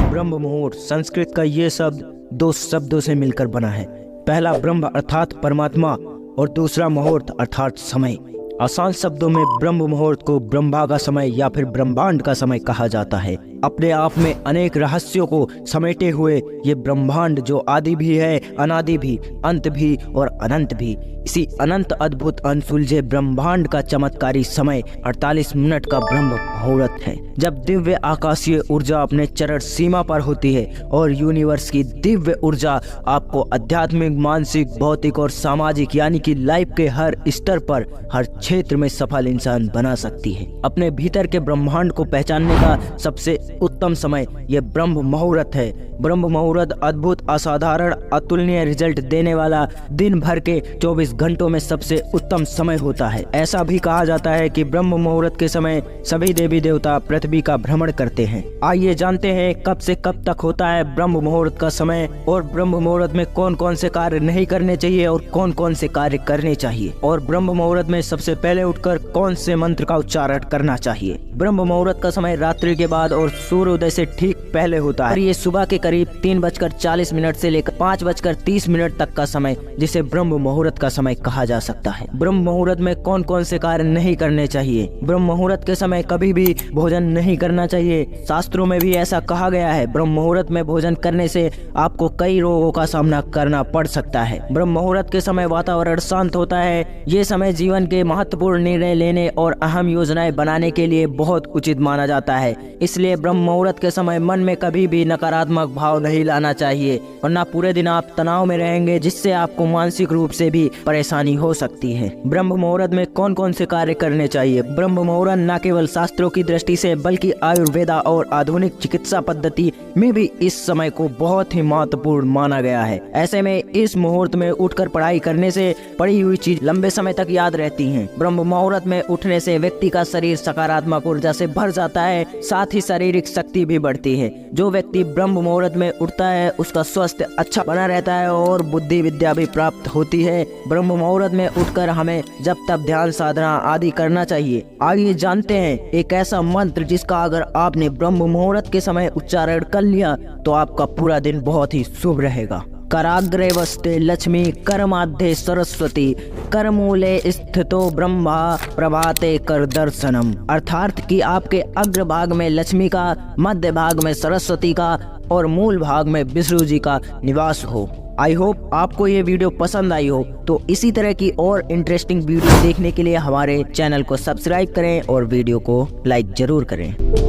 ब्रह्म मुहूर्त संस्कृत का ये शब्द दो शब्दों से मिलकर बना है। पहला ब्रह्म अर्थात परमात्मा और दूसरा मुहूर्त अर्थात समय। आसान शब्दों में ब्रह्म मुहूर्त को ब्रह्मा का समय या फिर ब्रह्मांड का समय कहा जाता है। अपने आप में अनेक रहस्यों को समेटे हुए ये ब्रह्मांड जो आदि भी है, अनादि भी, अंत भी और अनंत भी, इसी अनंत अद्भुत अनसुलझे ब्रह्मांड का चमत्कारी समय 48 मिनट का ब्रह्म मुहूर्त है। जब दिव्य आकाशीय ऊर्जा अपने चरण सीमा पर होती है और यूनिवर्स की दिव्य ऊर्जा आपको आध्यात्मिक, मानसिक, भौतिक और सामाजिक यानी कि लाइफ के हर स्तर पर, हर क्षेत्र में सफल इंसान बना सकती है। अपने भीतर के ब्रह्मांड को पहचानने का सबसे उत्तम समय यह ब्रह्म मुहूर्त है। ब्रह्म मुहूर्त अद्भुत, असाधारण, अतुलनीय रिजल्ट देने वाला दिन भर के 24 घंटों में सबसे उत्तम समय होता है। ऐसा भी कहा जाता है कि ब्रह्म मुहूर्त के समय सभी देवी देवता पृथ्वी का भ्रमण करते हैं। आइए जानते हैं कब से कब तक होता है ब्रह्म मुहूर्त का समय और ब्रह्म मुहूर्त में कौन कौन से कार्य नहीं करने चाहिए और कौन कौन से कार्य करने चाहिए, और ब्रह्म मुहूर्त में सबसे पहले उठकर कौन से मंत्र का उच्चारण करना चाहिए। ब्रह्म मुहूर्त का समय रात्रि के बाद और सूर्योदय से ठीक पहले होता है और ये सुबह के करीब 3:40 से लेकर 5:30 तक का समय, जिसे ब्रह्म मुहूर्त का समय कहा जा सकता है। ब्रह्म मुहूर्त में कौन कौन से कार्य नहीं करने चाहिए। ब्रह्म मुहूर्त के समय कभी भी भोजन नहीं करना चाहिए। शास्त्रों में भी ऐसा कहा गया है। ब्रह्म मुहूर्त में भोजन करने से आपको कई रोगों का सामना करना पड़ सकता है। ब्रह्म मुहूर्त के समय वातावरण शांत होता है। ये समय जीवन के महत्वपूर्ण निर्णय लेने और अहम योजनाएं बनाने के लिए बहुत उचित माना जाता है। इसलिए ब्रह्म मुहूर्त के समय मन में कभी भी नकारात्मक भाव नहीं लाना चाहिए, वरना पूरे दिन आप तनाव में रहेंगे, जिससे आपको मानसिक रूप से भी परेशानी हो सकती है। ब्रह्म मुहूर्त में कौन कौन से कार्य करने चाहिए। ब्रह्म मुहूर्त न केवल शास्त्रों की दृष्टि से बल्कि आयुर्वेदा और आधुनिक चिकित्सा पद्धति में भी इस समय को बहुत ही महत्वपूर्ण माना गया है। ऐसे में इस मुहूर्त में उठकर पढ़ाई करने से पढ़ी हुई चीज लंबे समय तक याद रहती है। ब्रह्म मुहूर्त में उठने से व्यक्ति का शरीर सकारात्मक ऊर्जा से भर जाता है, साथ ही शारीरिक शक्ति भी बढ़ती है। जो व्यक्ति ब्रह्म मुहूर्त में उठता है उसका स्वास्थ्य अच्छा बना रहता है और बुद्धि विद्या भी प्राप्त होती है। ब्रह्म मुहूर्त में उठकर हमें जब तब ध्यान साधना आदि करना चाहिए। आइए जानते हैं एक ऐसा मंत्र जिसका अगर आपने ब्रह्म मुहूर्त के समय उच्चारण कर लिया तो आपका पूरा दिन बहुत ही शुभ रहेगा। कराग्रे वस्ते लक्ष्मी करमाध्ये सरस्वती करमूले स्थितो ब्रह्मा प्रभाते कर दर्शनम। अर्थात कि आपके अग्र भाग में लक्ष्मी का, मध्य भाग में सरस्वती का और मूल भाग में विष्णु जी का निवास हो। आई होप आपको ये वीडियो पसंद आई हो। तो इसी तरह की और इंटरेस्टिंग वीडियो देखने के लिए हमारे चैनल को सब्सक्राइब करें और वीडियो को लाइक जरूर करें।